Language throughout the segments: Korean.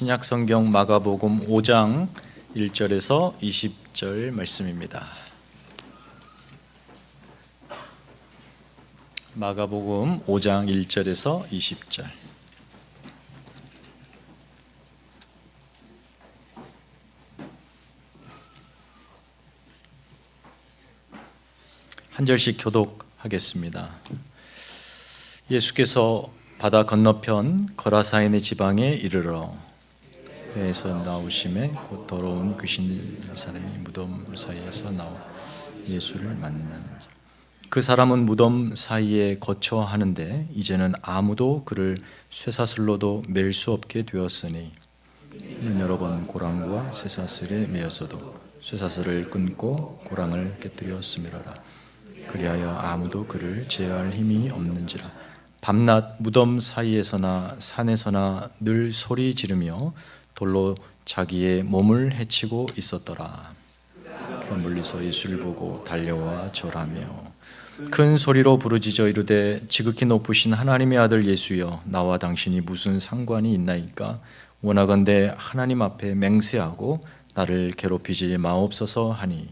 신약 성경 마가복음 5장 1절에서 20절 말씀입니다. 마가복음 5장 1절에서 20절. 한 절씩 교독하겠습니다. 예수께서 바다 건너편 거라사인의 지방에 이르러 배에서 나오심에 곧 더러운 귀신 들린 사람이 무덤 사이에서 나와 예수를 만나는 자. 그 사람은 무덤 사이에 거처 하는데 이제는 아무도 그를 쇠사슬로도 맬 수 없게 되었으니 이는 여러 번 고랑과 쇠사슬에 매였어도 쇠사슬을 끊고 고랑을 깨뜨렸음이로라. 그리하여 아무도 그를 제어할 힘이 없는지라. 밤낮 무덤 사이에서나 산에서나 늘 소리 지르며 돌로 자기의 몸을 해치고 있었더라. 그가 멀리서 예수를 보고 달려와 절하며 큰 소리로 부르짖어 이르되 지극히 높으신 하나님의 아들 예수여, 나와 당신이 무슨 상관이 있나이까? 원하건대 하나님 앞에 맹세하고 나를 괴롭히지 마옵소서 하니,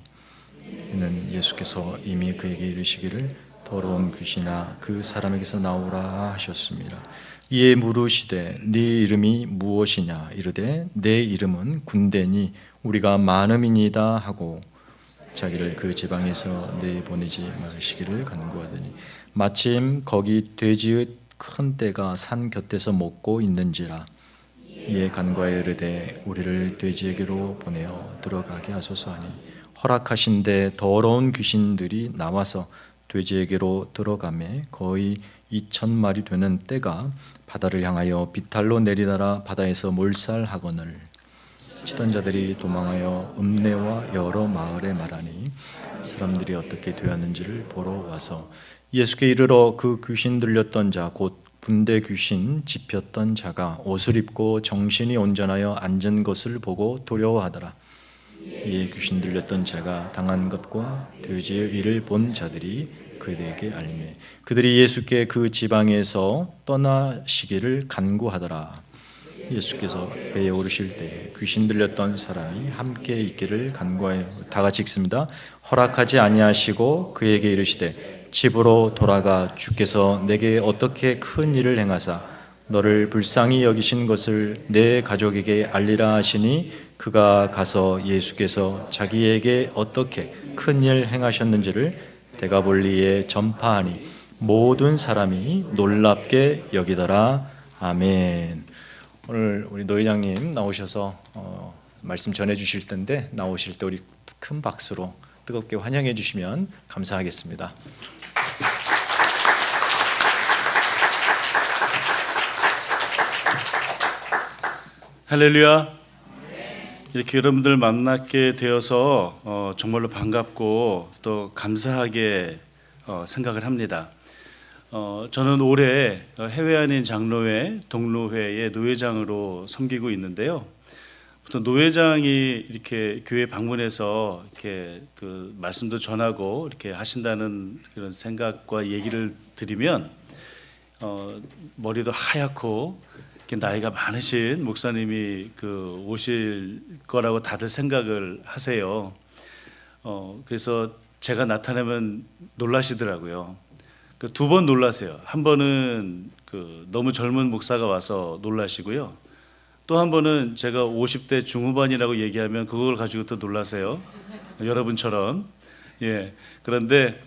이는 예수께서 이미 그에게 이르시기를 더러운 귀신아 그 사람에게서 나오라 하셨습니다. 이에 물으시되 네 이름이 무엇이냐? 이르되 내 이름은 군대니 우리가 많음이니이다 하고 자기를 그 지방에서 내보내지 마시기를 간구하더니 마침 거기 돼지의 큰 떼가 산 곁에서 먹고 있는지라. 이에 간구하여 이르되 우리를 돼지에게로 보내어 들어가게 하소서 하니 허락하신데 더러운 귀신들이 나와서 돼지에게로 들어가매 거의 2,000마리 되는 떼가 바다를 향하여 비탈로 내리다라 바다에서 몰살하거늘 치던 자들이 도망하여 읍내와 여러 마을에 말하니 사람들이 어떻게 되었는지를 보러 와서 예수께 이르러 그 귀신 들렸던 자 곧 분대 귀신 집혔던 자가 옷을 입고 정신이 온전하여 앉은 것을 보고 두려워하더라. 이에 귀신 들렸던 자가 당한 것과 돼지의 일을 본 자들이 그들에게 알리매 그들이 예수께 그 지방에서 떠나시기를 간구하더라. 예수께서 배에 오르실 때 귀신 들렸던 사람이 함께 있기를 간구하여 다 같이 읽습니다. 허락하지 아니하시고 그에게 이르시되 집으로 돌아가 주께서 내게 어떻게 큰 일을 행하사 너를 불쌍히 여기신 것을 내 가족에게 알리라 하시니 그가 가서 예수께서 자기에게 어떻게 큰 일 행하셨는지를 데가볼리에 전파하니 모든 사람이 놀랍게 여기더라. 아멘. 오늘 우리 노 회장님 나오셔서 말씀 전해 주실 텐데 나오실 때 우리 큰 박수로 뜨겁게 환영해 주시면 감사하겠습니다. 할렐루야. 이렇게 여러분들 만나게 되어서 정말로 반갑고 또 감사하게 생각을 합니다. 저는 올해 해외 아닌 장로회 동로회의 노회장으로 섬기고 있는데요. 보통 노회장이 이렇게 교회 방문해서 이렇게 그 말씀도 전하고 이렇게 하신다는 그런 생각과 얘기를 드리면 머리도 하얗고 나이가 많으신 목사님이 오실 거라고 다들 생각을 하세요. 그래서 제가 나타나면 놀라시더라고요. 두 번 놀라세요. 한 번은 너무 젊은 목사가 와서 놀라시고요. 또 한 번은 제가 50대 중후반이라고 얘기하면 그걸 가지고 또 놀라세요. 여러분처럼. 예. 그런데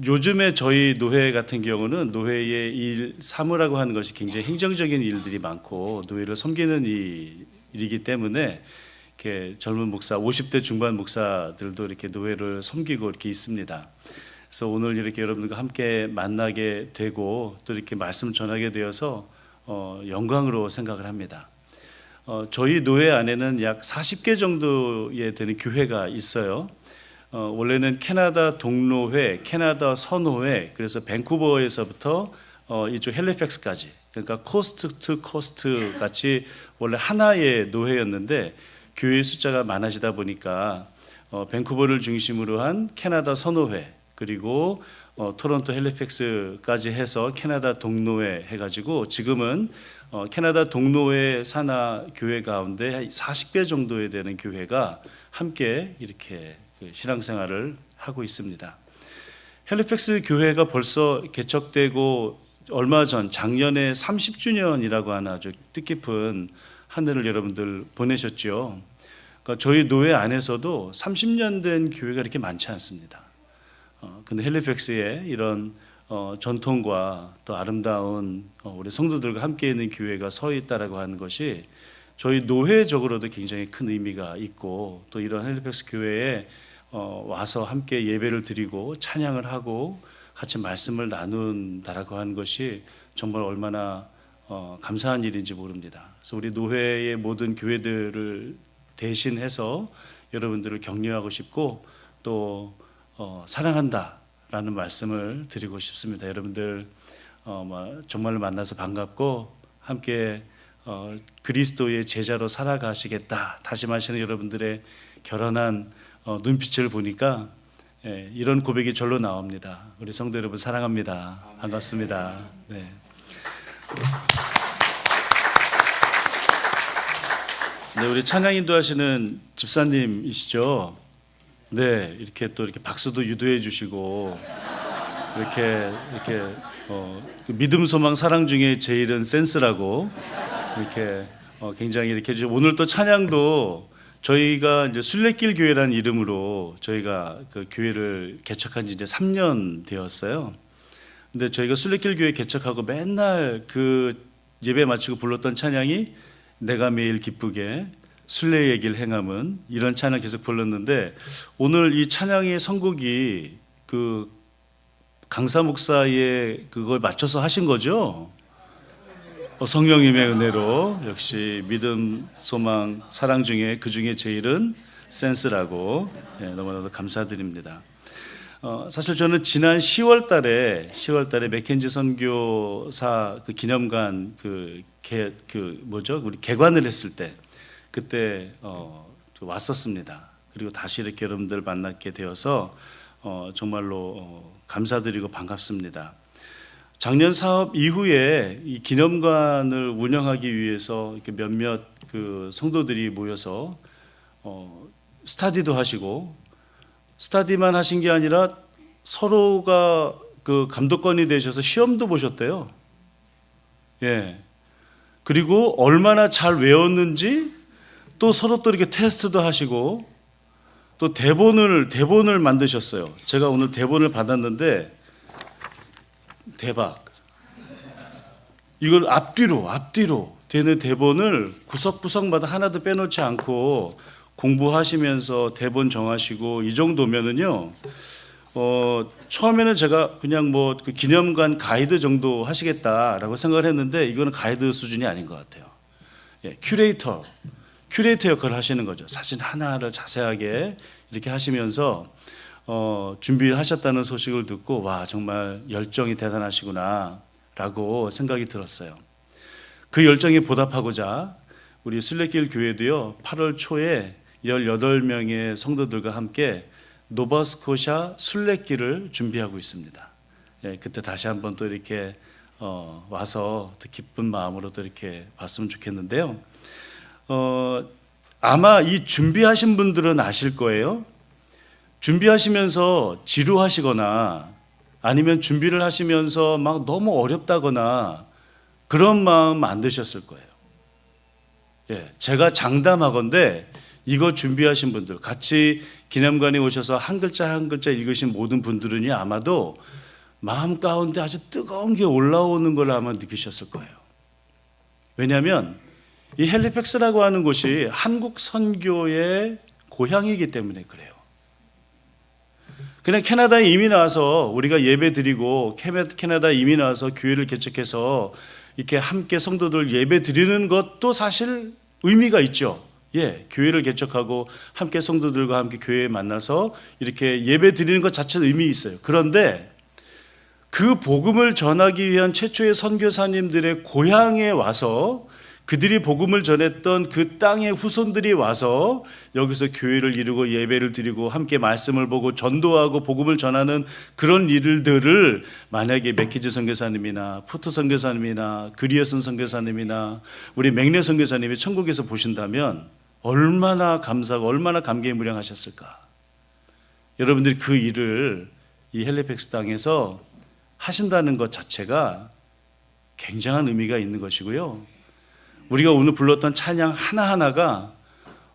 요즘에 저희 노회 같은 경우는 노회의 일 사무라고 하는 것이 굉장히 행정적인 일들이 많고 노회를 섬기는 일이기 때문에 이렇게 젊은 목사, 50대 중반 목사들도 이렇게 노회를 섬기고 이렇게 있습니다. 그래서 오늘 이렇게 여러분들과 함께 만나게 되고 또 이렇게 말씀 전하게 되어서 영광으로 생각을 합니다. 저희 노회 안에는 약 40개 정도에 되는 교회가 있어요. 원래는 캐나다 동로회, 캐나다 선호회, 그래서 밴쿠버에서부터 이쪽 헬리팩스까지, 그러니까 코스트 투 코스트 같이 원래 하나의 노회였는데 교회 숫자가 많아지다 보니까 밴쿠버를 중심으로 한 캐나다 선호회, 그리고 토론토 헬리팩스까지 해서 캐나다 동로회 해가지고 지금은 캐나다 동로의 산하 교회 가운데 40개 정도에 되는 교회가 함께 이렇게 그 신앙생활을 하고 있습니다. 헬리팩스 교회가 벌써 개척되고 얼마 전 작년에 30주년이라고 하는 아주 뜻깊은 한 해를 여러분들 보내셨죠. 그러니까 저희 노회 안에서도 30년 된 교회가 이렇게 많지 않습니다. 근데 헬리팩스의 이런 전통과 또 아름다운 우리 성도들과 함께 있는 교회가 서 있다라고 하는 것이 저희 노회적으로도 굉장히 큰 의미가 있고, 또 이런 헬리팩스 교회에 와서 함께 예배를 드리고 찬양을 하고 같이 말씀을 나눈다라고 하는 것이 정말 얼마나 감사한 일인지 모릅니다. 그래서 우리 노회의 모든 교회들을 대신해서 여러분들을 격려하고 싶고 또 사랑한다라는 말씀을 드리고 싶습니다. 여러분들 정말로 만나서 반갑고 함께 그리스도의 제자로 살아가시겠다 다짐하시는 여러분들의 결연한 눈빛을 보니까 이런 고백이 절로 나옵니다. 우리 성도 여러분 사랑합니다. 반갑습니다. 네. 네, 우리 찬양 인도하시는 집사님이시죠? 네, 이렇게 또 이렇게 박수도 유도해 주시고 이렇게 그 믿음, 소망, 사랑 중에 제일은 센스라고 이렇게 굉장히 이렇게 오늘 또 찬양도 저희가 이제 순례길 교회라는 이름으로 저희가 그 교회를 개척한 지 이제 3년 되었어요. 근데 저희가 순례길 교회 개척하고 맨날 그 예배 마치고 불렀던 찬양이 내가 매일 기쁘게 순례의 길 행함은, 이런 찬양 계속 불렀는데 오늘 이 찬양의 선곡이 그 강사 목사의 그걸 맞춰서 하신 거죠? 성령님의 은혜로 역시 믿음, 소망, 사랑 중에 그 중에 제일은 센스라고 너무나도 감사드립니다. 사실 저는 지난 10월 달에 맥켄지 선교사 그 기념관 우리 개관을 했을 때 그때 왔었습니다. 그리고 다시 이렇게 여러분들 만나게 되어서 정말로 감사드리고 반갑습니다. 작년 사업 이후에 이 기념관을 운영하기 위해서 이렇게 몇몇 그 성도들이 모여서 스터디도 하시고, 스터디만 하신 게 아니라 서로가 그 감독관이 되셔서 시험도 보셨대요. 예. 그리고 얼마나 잘 외웠는지 또 서로 또 이렇게 테스트도 하시고 또 대본을 만드셨어요. 제가 오늘 대본을 받았는데 대박. 이걸 앞뒤로 되는 대본을 구석구석마다 하나도 빼놓지 않고 공부하시면서 대본 정하시고, 이 정도면은요, 처음에는 제가 그냥 그 기념관 가이드 정도 하시겠다라고 생각을 했는데 이거는 가이드 수준이 아닌 것 같아요. 예, 큐레이터 역할을 하시는 거죠. 사진 하나를 자세하게 이렇게 하시면서 준비를 하셨다는 소식을 듣고 와, 정말 열정이 대단하시구나 라고 생각이 들었어요. 그 열정에 보답하고자 우리 순례길 교회도요 8월 초에 18명의 성도들과 함께 노바스코샤 순례길을 준비하고 있습니다. 예, 그때 다시 한번 또 이렇게 와서 더 기쁜 마음으로 또 이렇게 봤으면 좋겠는데요. 아마 이 준비하신 분들은 아실 거예요. 준비하시면서 지루하시거나 아니면 준비를 하시면서 막 너무 어렵다거나 그런 마음 안 드셨을 거예요. 예, 제가 장담하건대 이거 준비하신 분들, 같이 기념관에 오셔서 한 글자 한 글자 읽으신 모든 분들은요 아마도 마음 가운데 아주 뜨거운 게 올라오는 걸 아마 느끼셨을 거예요. 왜냐하면 이 헬리팩스라고 하는 곳이 한국 선교의 고향이기 때문에 그래요. 그냥 캐나다에 이민 와서 우리가 예배 드리고 캐나다에 이민 와서 교회를 개척해서 이렇게 함께 성도들 예배 드리는 것도 사실 의미가 있죠. 예, 교회를 개척하고 함께 성도들과 함께 교회에 만나서 이렇게 예배 드리는 것 자체는 의미 있어요. 그런데 그 복음을 전하기 위한 최초의 선교사님들의 고향에 와서 그들이 복음을 전했던 그 땅의 후손들이 와서 여기서 교회를 이루고 예배를 드리고 함께 말씀을 보고 전도하고 복음을 전하는 그런 일들을 만약에 맥키즈 선교사님이나 푸트 선교사님이나 그리어슨 선교사님이나 우리 맥레 선교사님이 천국에서 보신다면 얼마나 감사하고 얼마나 감개무량하셨을까. 여러분들이 그 일을 이 헬리팩스 땅에서 하신다는 것 자체가 굉장한 의미가 있는 것이고요. 우리가 오늘 불렀던 찬양 하나하나가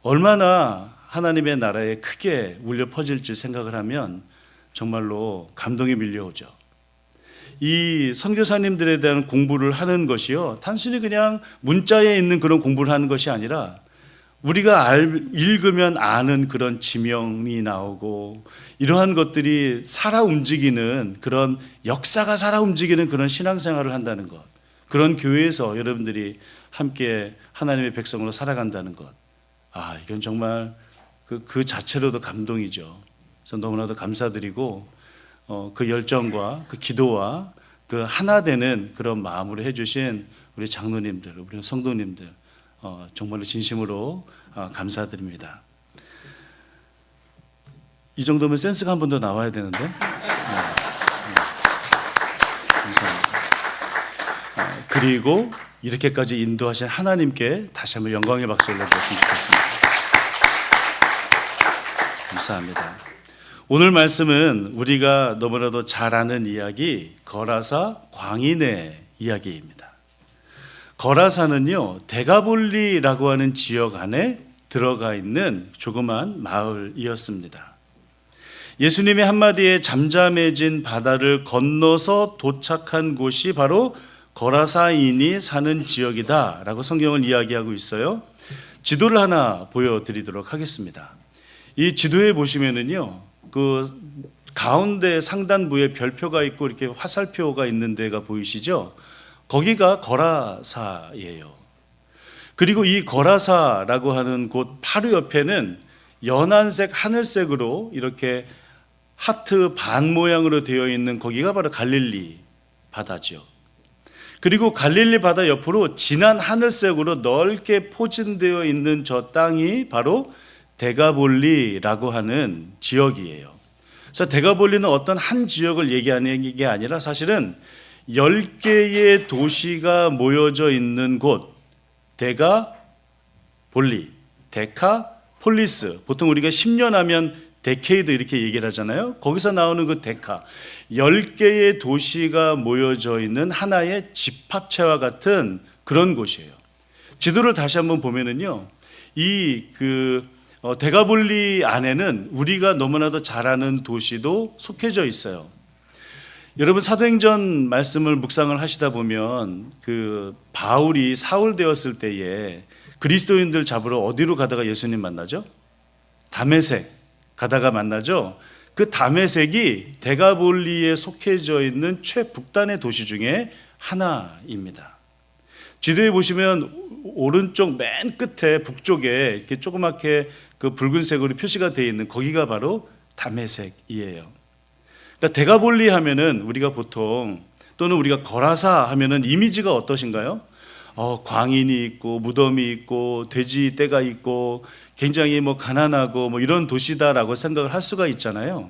얼마나 하나님의 나라에 크게 울려 퍼질지 생각을 하면 정말로 감동이 밀려오죠. 이 선교사님들에 대한 공부를 하는 것이요, 단순히 그냥 문자에 있는 그런 공부를 하는 것이 아니라 우리가 읽으면 아는 그런 지명이 나오고 이러한 것들이 살아 움직이는 그런 역사가 살아 움직이는 그런 신앙생활을 한다는 것, 그런 교회에서 여러분들이 함께 하나님의 백성으로 살아간다는 것, 이건 정말 그 자체로도 감동이죠. 그래서 너무나도 감사드리고 그 열정과 그 기도와 그 하나 되는 그런 마음으로 해주신 우리 장로님들, 우리 성도님들 정말로 진심으로 감사드립니다. 이 정도면 센스가 한 번 더 나와야 되는데. 감사합니다. 그리고 이렇게까지 인도하신 하나님께 다시 한번 영광의 박수 올려드렸으면 좋겠습니다. 감사합니다. 오늘 말씀은 우리가 너무나도 잘 아는 이야기, 거라사 광인의 이야기입니다. 거라사는요, 데가볼리라고 하는 지역 안에 들어가 있는 조그만 마을이었습니다. 예수님의 한마디에 잠잠해진 바다를 건너서 도착한 곳이 바로 거라사인이 사는 지역이다라고 성경을 이야기하고 있어요. 지도를 하나 보여드리도록 하겠습니다. 이 지도에 보시면은요, 그 가운데 상단부에 별표가 있고 이렇게 화살표가 있는 데가 보이시죠? 거기가 거라사예요. 그리고 이 거라사라고 하는 곳 바로 옆에는 연한색 하늘색으로 이렇게 하트 반 모양으로 되어 있는 거기가 바로 갈릴리 바다죠. 그리고 갈릴리 바다 옆으로 진한 하늘색으로 넓게 포진되어 있는 저 땅이 바로 데가볼리라고 하는 지역이에요. 그래서 데가볼리는 어떤 한 지역을 얘기하는 게 아니라 사실은 10개의 도시가 모여져 있는 곳, 데가볼리, 데카폴리스. 보통 우리가 10년 하면 데케이드 이렇게 얘기를 하잖아요. 거기서 나오는 그 데카, 10개의 도시가 모여져 있는 하나의 집합체와 같은 그런 곳이에요. 지도를 다시 한번 보면은요, 데가볼리 안에는 우리가 너무나도 잘 아는 도시도 속해져 있어요. 여러분, 사도행전 말씀을 묵상을 하시다 보면 그 바울이 사울 되었을 때에 그리스도인들 잡으러 어디로 가다가 예수님 만나죠? 다메섹 가다가 만나죠. 그 다메섹이 데가볼리에 속해져 있는 최북단의 도시 중에 하나입니다. 지도에 보시면 오른쪽 맨 끝에 북쪽에 이렇게 조그맣게 그 붉은색으로 표시가 되어 있는 거기가 바로 다메섹이에요. 그러니까 데가볼리 하면은 우리가 보통 또는 우리가 거라사 하면은 이미지가 어떠신가요? 광인이 있고 무덤이 있고 돼지 떼가 있고 굉장히 가난하고 이런 도시다라고 생각을 할 수가 있잖아요.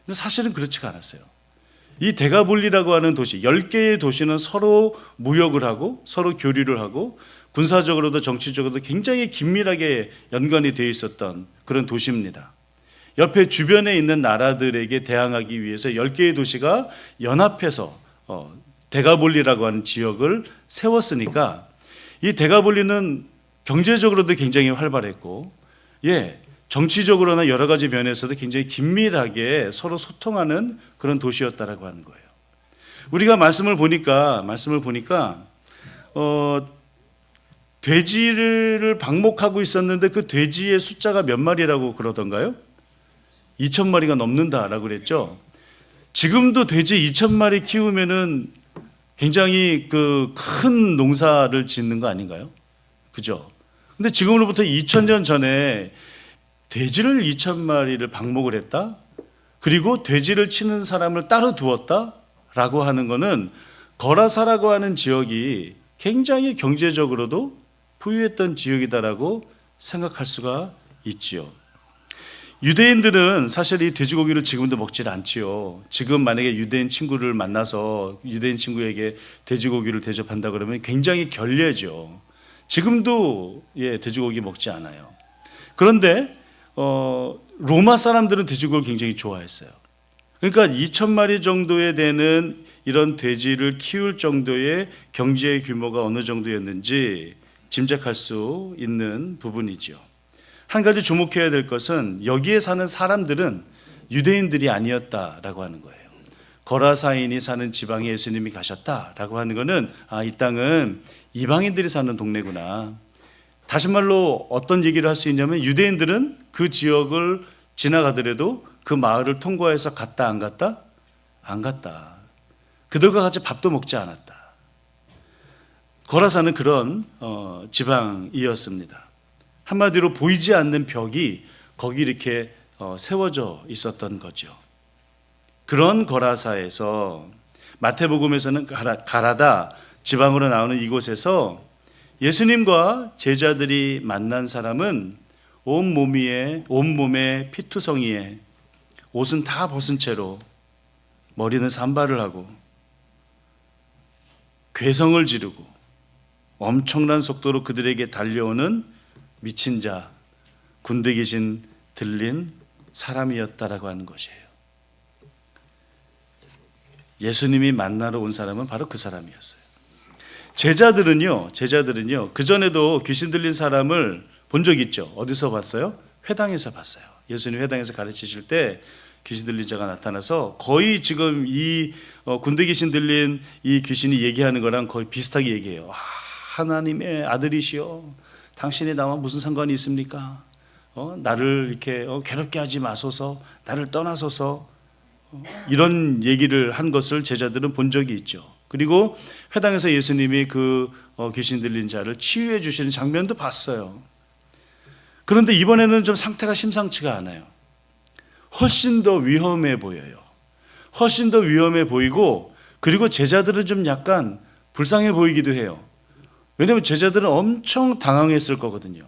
근데 사실은 그렇지가 않았어요. 이 데가볼리라고 하는 도시, 10개의 도시는 서로 무역을 하고 서로 교류를 하고 군사적으로도 정치적으로도 굉장히 긴밀하게 연관이 되어 있었던 그런 도시입니다. 옆에 주변에 있는 나라들에게 대항하기 위해서 10개의 도시가 연합해서 데가볼리라고 하는 지역을 세웠으니까 이 데가볼리는 경제적으로도 굉장히 활발했고, 정치적으로나 여러 가지 면에서도 굉장히 긴밀하게 서로 소통하는 그런 도시였다라고 하는 거예요. 우리가 말씀을 보니까 돼지를 방목하고 있었는데 그 돼지의 숫자가 몇 마리라고 그러던가요? 2,000마리가 넘는다라고 그랬죠. 지금도 돼지 2,000마리 키우면은 굉장히 그 큰 농사를 짓는 거 아닌가요? 그죠? 근데 지금으로부터 2000년 전에 돼지를 2,000마리를 방목을 했다? 그리고 돼지를 치는 사람을 따로 두었다? 라고 하는 거는 거라사라고 하는 지역이 굉장히 경제적으로도 부유했던 지역이다라고 생각할 수가 있지요. 유대인들은 사실 이 돼지고기를 지금도 먹질 않지요. 지금 만약에 유대인 친구를 만나서 유대인 친구에게 돼지고기를 대접한다 그러면 굉장히 결례죠. 지금도 돼지고기 먹지 않아요. 그런데 로마 사람들은 돼지고기를 굉장히 좋아했어요. 그러니까 2,000마리 정도에 되는 이런 돼지를 키울 정도의 경제의 규모가 어느 정도였는지 짐작할 수 있는 부분이지요. 한 가지 주목해야 될 것은 여기에 사는 사람들은 유대인들이 아니었다라고 하는 거예요. 거라사인이 사는 지방에 예수님이 가셨다라고 하는 것은 이 땅은 이방인들이 사는 동네구나. 다시 말로 어떤 얘기를 할 수 있냐면 유대인들은 그 지역을 지나가더라도 그 마을을 통과해서 갔다 안 갔다? 안 갔다. 그들과 같이 밥도 먹지 않았다. 거라사는 그런 지방이었습니다. 한마디로 보이지 않는 벽이 거기 이렇게 세워져 있었던 거죠. 그런 거라사에서 마태복음에서는 가라다 지방으로 나오는 이곳에서 예수님과 제자들이 만난 사람은 온몸에 피투성이에 옷은 다 벗은 채로 머리는 산발을 하고 괴성을 지르고 엄청난 속도로 그들에게 달려오는 미친 자, 군대 귀신 들린 사람이었다라고 하는 것이에요. 예수님이 만나러 온 사람은 바로 그 사람이었어요. 제자들은요, 그전에도 귀신 들린 사람을 본 적 있죠. 어디서 봤어요? 회당에서 봤어요. 예수님 회당에서 가르치실 때 귀신 들린 자가 나타나서 거의 지금 이 군대 귀신 들린 이 귀신이 얘기하는 거랑 거의 비슷하게 얘기해요. 하나님의 아들이시여, 당신이 나와 무슨 상관이 있습니까? 나를 이렇게 괴롭게 하지 마소서, 나를 떠나소서, 이런 얘기를 한 것을 제자들은 본 적이 있죠. 그리고 회당에서 예수님이 그 귀신 들린 자를 치유해 주시는 장면도 봤어요. 그런데 이번에는 좀 상태가 심상치가 않아요. 훨씬 더 위험해 보여요. 훨씬 더 위험해 보이고, 그리고 제자들은 좀 약간 불쌍해 보이기도 해요. 왜냐하면 제자들은 엄청 당황했을 거거든요.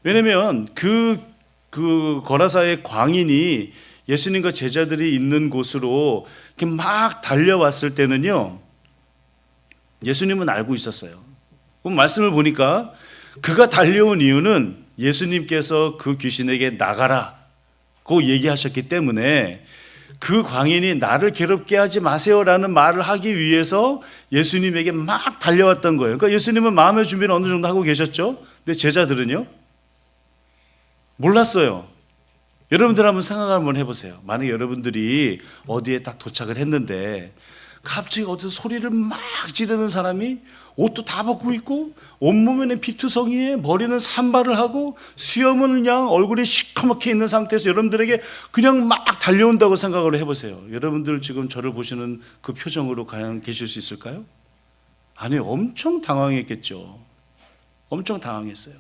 왜냐하면 그 거라사의 광인이 예수님과 제자들이 있는 곳으로 이렇게 막 달려왔을 때는요, 예수님은 알고 있었어요. 말씀을 보니까 그가 달려온 이유는 예수님께서 그 귀신에게 나가라고 얘기하셨기 때문에 그 광인이 나를 괴롭게 하지 마세요라는 말을 하기 위해서 예수님에게 막 달려왔던 거예요. 그러니까 예수님은 마음의 준비를 어느 정도 하고 계셨죠. 근데 제자들은요, 몰랐어요. 여러분들 한번 생각 한번 해보세요. 만약에 여러분들이 어디에 딱 도착을 했는데 갑자기 어디서 소리를 막 지르는 사람이 옷도 다 벗고 있고 온몸에는 피투성이에 머리는 산발을 하고 수염은 그냥 얼굴이 시커멓게 있는 상태에서 여러분들에게 그냥 막 달려온다고 생각을 해보세요. 여러분들 지금 저를 보시는 그 표정으로 과연 계실 수 있을까요? 아니, 엄청 당황했겠죠. 엄청 당황했어요.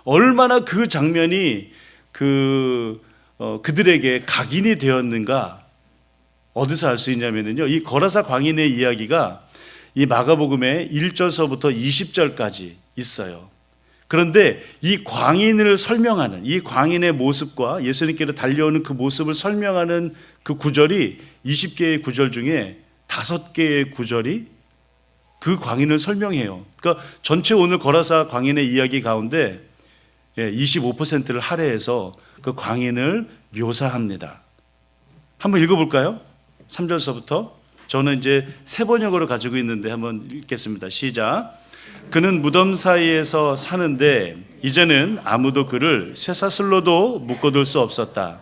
얼마나 그 장면이 그들에게 각인이 되었는가. 어디서 알 수 있냐면요, 이 거라사 광인의 이야기가 이 마가복음의 1절서부터 20절까지 있어요. 그런데 이 광인을 설명하는, 이 광인의 모습과 예수님께로 달려오는 그 모습을 설명하는 그 구절이 20개의 구절 중에 5개의 구절이 그 광인을 설명해요. 그러니까 전체 오늘 거라사 광인의 이야기 가운데 25%를 할애해서 그 광인을 묘사합니다. 한번 읽어볼까요? 3절서부터. 저는 이제 새 번역으로 가지고 있는데 한번 읽겠습니다. 시작. 그는 무덤 사이에서 사는데 이제는 아무도 그를 쇠사슬로도 묶어둘 수 없었다.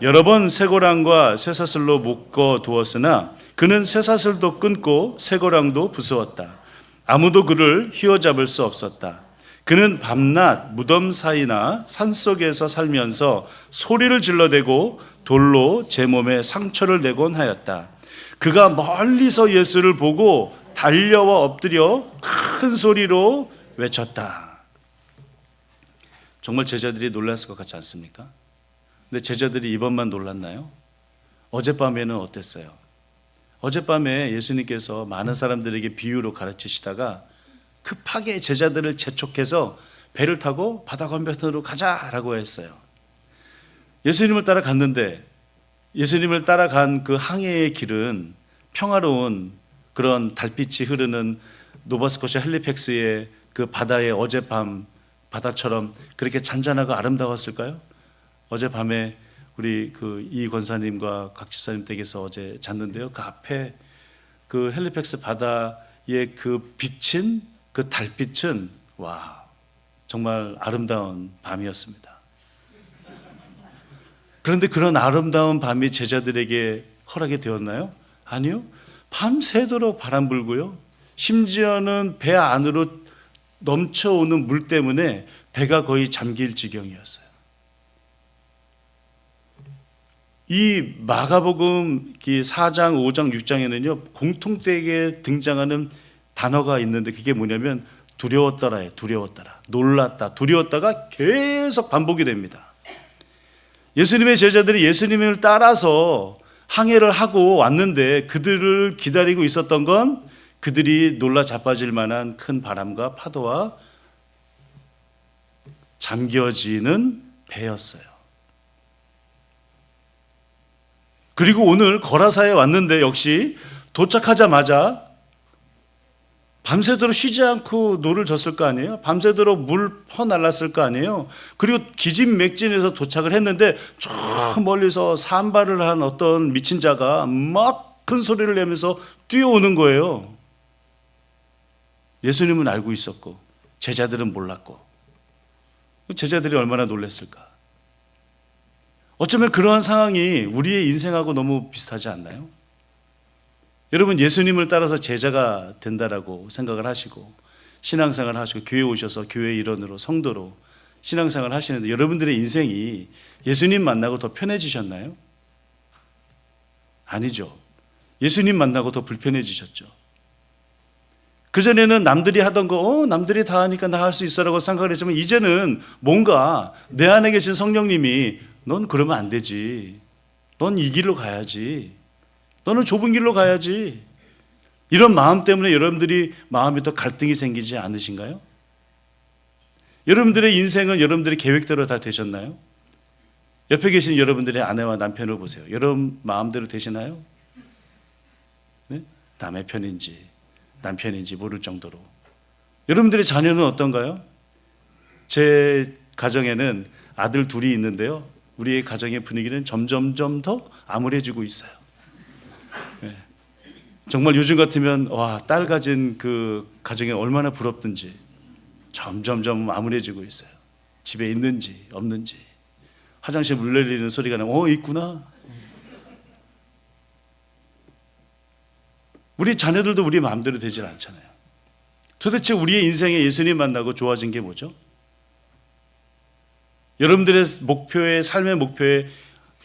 여러 번 쇠고랑과 쇠사슬로 묶어두었으나 그는 쇠사슬도 끊고 쇠고랑도 부수었다. 아무도 그를 휘어잡을 수 없었다. 그는 밤낮 무덤 사이나 산속에서 살면서 소리를 질러대고 돌로 제 몸에 상처를 내곤 하였다. 그가 멀리서 예수를 보고 달려와 엎드려 큰 소리로 외쳤다. 정말 제자들이 놀랐을 것 같지 않습니까? 근데 제자들이 이번만 놀랐나요? 어젯밤에는 어땠어요? 어젯밤에 예수님께서 많은 사람들에게 비유로 가르치시다가 급하게 제자들을 재촉해서 배를 타고 바다 건너편으로 가자라고 했어요. 예수님을 따라갔는데 예수님을 따라간 그 항해의 길은 평화로운 그런 달빛이 흐르는 노바스코시아 헬리팩스의 그 바다의 어젯밤 바다처럼 그렇게 잔잔하고 아름다웠을까요? 어젯밤에 우리 그 이 권사님과 각 집사님 댁에서 어제 잤는데요. 그 앞에 그 헬리팩스 바다의 그 빛은 그 달빛은 와 정말 아름다운 밤이었습니다. 그런데 그런 아름다운 밤이 제자들에게 허락이 되었나요? 아니요. 밤새도록 바람 불고요. 심지어는 배 안으로 넘쳐오는 물 때문에 배가 거의 잠길 지경이었어요. 이 마가복음 4장, 5장, 6장에는요 공통되게 등장하는 단어가 있는데 그게 뭐냐면 두려웠더라예요. 두려웠더라. 놀랐다. 두려웠다가 계속 반복이 됩니다. 예수님의 제자들이 예수님을 따라서 항해를 하고 왔는데 그들을 기다리고 있었던 건 그들이 놀라 자빠질 만한 큰 바람과 파도와 잠겨지는 배였어요. 그리고 오늘 거라사에 왔는데 역시 도착하자마자 밤새도록 쉬지 않고 노를 졌을 거 아니에요? 밤새도록 물 퍼날랐을 거 아니에요? 그리고 기진맥진해서 도착을 했는데 저 멀리서 산발을 한 어떤 미친 자가 막 큰 소리를 내면서 뛰어오는 거예요. 예수님은 알고 있었고 제자들은 몰랐고 제자들이 얼마나 놀랐을까? 어쩌면 그러한 상황이 우리의 인생하고 너무 비슷하지 않나요? 여러분 예수님을 따라서 제자가 된다라고 생각을 하시고 신앙생활을 하시고 교회에 오셔서 교회 일원으로 성도로 신앙생활을 하시는데 여러분들의 인생이 예수님 만나고 더 편해지셨나요? 아니죠. 예수님 만나고 더 불편해지셨죠. 그전에는 남들이 하던 거 남들이 다 하니까 나 할 수 있어라고 생각을 했지만 이제는 뭔가 내 안에 계신 성령님이 넌 그러면 안 되지. 넌 이 길로 가야지. 너는 좁은 길로 가야지. 이런 마음 때문에 여러분들이 마음에 더 갈등이 생기지 않으신가요? 여러분들의 인생은 여러분들의 계획대로 다 되셨나요? 옆에 계신 여러분들의 아내와 남편을 보세요. 여러분 마음대로 되시나요? 네? 남의 편인지 남편인지 모를 정도로. 여러분들의 자녀는 어떤가요? 제 가정에는 아들 둘이 있는데요. 우리의 가정의 분위기는 점점점 더 암울해지고 있어요. 네. 정말 요즘 같으면 와, 딸 가진 그 가정이 얼마나 부럽든지 점점점 암울해지고 있어요. 집에 있는지 없는지 화장실 물 내리는 소리가 나면 있구나. 우리 자녀들도 우리 마음대로 되질 않잖아요. 도대체 우리의 인생에 예수님 만나고 좋아진 게 뭐죠? 여러분들의 목표에 삶의 목표에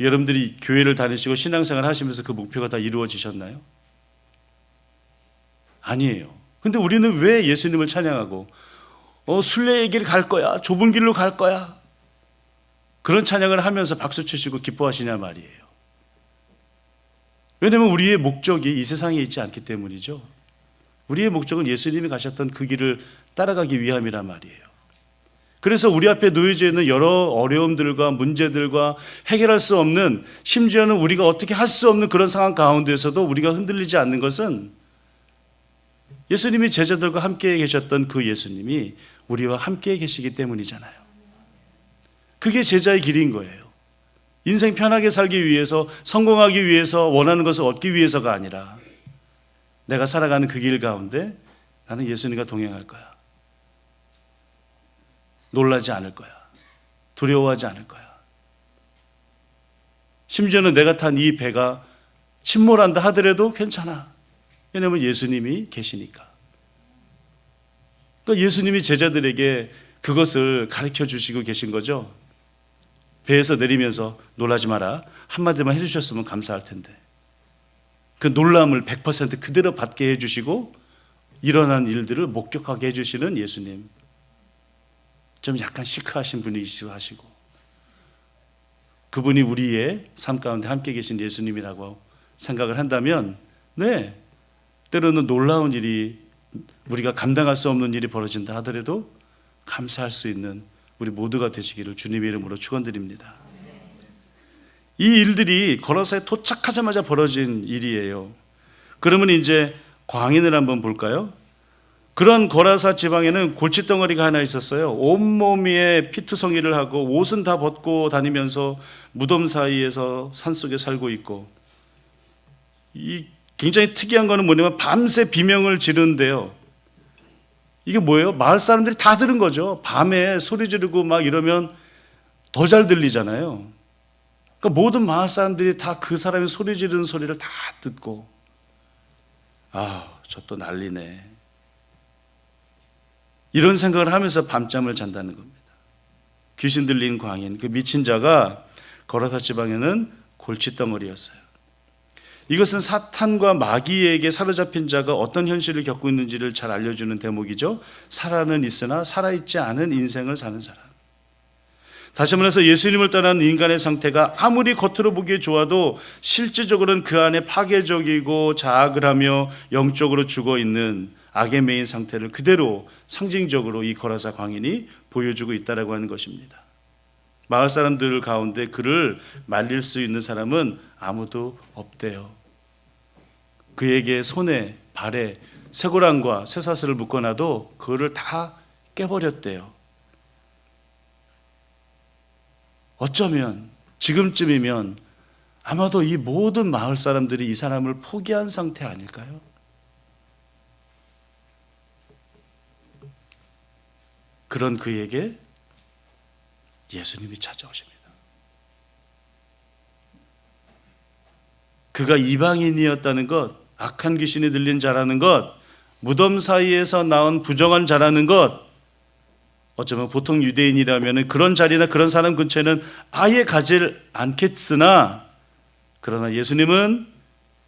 여러분들이 교회를 다니시고 신앙생활 하시면서 그 목표가 다 이루어지셨나요? 아니에요. 근데 우리는 왜 예수님을 찬양하고 순례의 길 갈 거야, 좁은 길로 갈 거야 그런 찬양을 하면서 박수 치시고 기뻐하시냐 말이에요. 왜냐하면 우리의 목적이 이 세상에 있지 않기 때문이죠. 우리의 목적은 예수님이 가셨던 그 길을 따라가기 위함이란 말이에요. 그래서 우리 앞에 놓여져 있는 여러 어려움들과 문제들과 해결할 수 없는 심지어는 우리가 어떻게 할 수 없는 그런 상황 가운데서도 우리가 흔들리지 않는 것은 예수님이 제자들과 함께 계셨던 그 예수님이 우리와 함께 계시기 때문이잖아요. 그게 제자의 길인 거예요. 인생 편하게 살기 위해서 성공하기 위해서 원하는 것을 얻기 위해서가 아니라 내가 살아가는 그 길 가운데 나는 예수님과 동행할 거야. 놀라지 않을 거야. 두려워하지 않을 거야. 심지어는 내가 탄 이 배가 침몰한다 하더라도 괜찮아. 왜냐하면 예수님이 계시니까. 그러니까 예수님이 제자들에게 그것을 가르쳐 주시고 계신 거죠. 배에서 내리면서 놀라지 마라. 한마디만 해주셨으면 감사할 텐데. 그 놀람을 100% 그대로 받게 해주시고 일어난 일들을 목격하게 해주시는 예수님. 좀 약간 시크하신 분이시기도 하시고 그분이 우리의 삶 가운데 함께 계신 예수님이라고 생각을 한다면 네, 때로는 놀라운 일이 우리가 감당할 수 없는 일이 벌어진다 하더라도 감사할 수 있는 우리 모두가 되시기를 주님의 이름으로 축원드립니다. 이 일들이 거라사에 도착하자마자 벌어진 일이에요. 그러면 이제 광인을 한번 볼까요? 그런 거라사 지방에는 골칫덩어리가 하나 있었어요. 온몸에 피투성이를 하고 옷은 다 벗고 다니면서 무덤 사이에서 산속에 살고 있고, 이 굉장히 특이한 거는 뭐냐면 밤새 비명을 지르는데요. 이게 뭐예요? 마을 사람들이 다 들은 거죠. 밤에 소리 지르고 막 이러면 더 잘 들리잖아요. 그러니까 모든 마을 사람들이 다 그 사람이 소리 지르는 소리를 다 듣고, 저 또 난리네, 이런 생각을 하면서 밤잠을 잔다는 겁니다. 귀신 들린 광인, 그 미친 자가 거라사 지방에는 골칫덩어리였어요. 이것은 사탄과 마귀에게 사로잡힌 자가 어떤 현실을 겪고 있는지를 잘 알려주는 대목이죠. 살아는 있으나 살아있지 않은 인생을 사는 사람. 다시 말해서 예수님을 떠난 인간의 상태가 아무리 겉으로 보기에 좋아도 실질적으로는 그 안에 파괴적이고 자학을 하며 영적으로 죽어있는 악의 매인 상태를 그대로 상징적으로 이 거라사 광인이 보여주고 있다라고 하는 것입니다. 마을 사람들 가운데 그를 말릴 수 있는 사람은 아무도 없대요. 그에게 손에 발에 쇠고랑과 쇠사슬을 묶어놔도 그를 다 깨버렸대요. 어쩌면 지금쯤이면 아마도 이 모든 마을 사람들이 이 사람을 포기한 상태 아닐까요? 그런 그에게 예수님이 찾아오십니다. 그가 이방인이었다는 것, 악한 귀신이 들린 자라는 것, 무덤 사이에서 나온 부정한 자라는 것, 어쩌면 보통 유대인이라면 그런 자리나 그런 사람 근처에는 아예 가질 않겠으나, 그러나 예수님은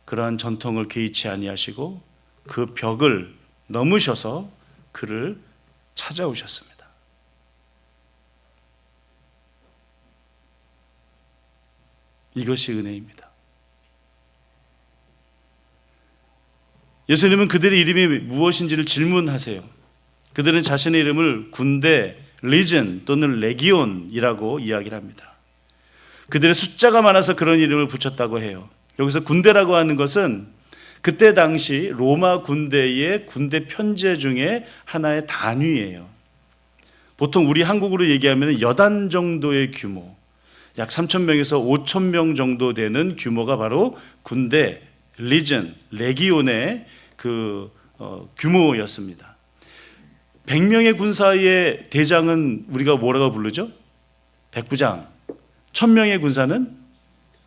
그러한 전통을 개의치 아니하시고 그 벽을 넘으셔서 그를 찾아오셨습니다. 이것이 은혜입니다. 예수님은 그들의 이름이 무엇인지를 질문하세요. 그들은 자신의 이름을 군대, 리전 또는 레기온이라고 이야기를 합니다. 그들의 숫자가 많아서 그런 이름을 붙였다고 해요. 여기서 군대라고 하는 것은 그때 당시 로마 군대의 군대 편제 중에 하나의 단위예요. 보통 우리 한국으로 얘기하면 여단 정도의 규모, 약 3,000명에서 5,000명 정도 되는 규모가 바로 군대, 리전, 레기온의 그 규모였습니다. 100명의 군사의 대장은 우리가 뭐라고 부르죠? 백부장. 1000명의 군사는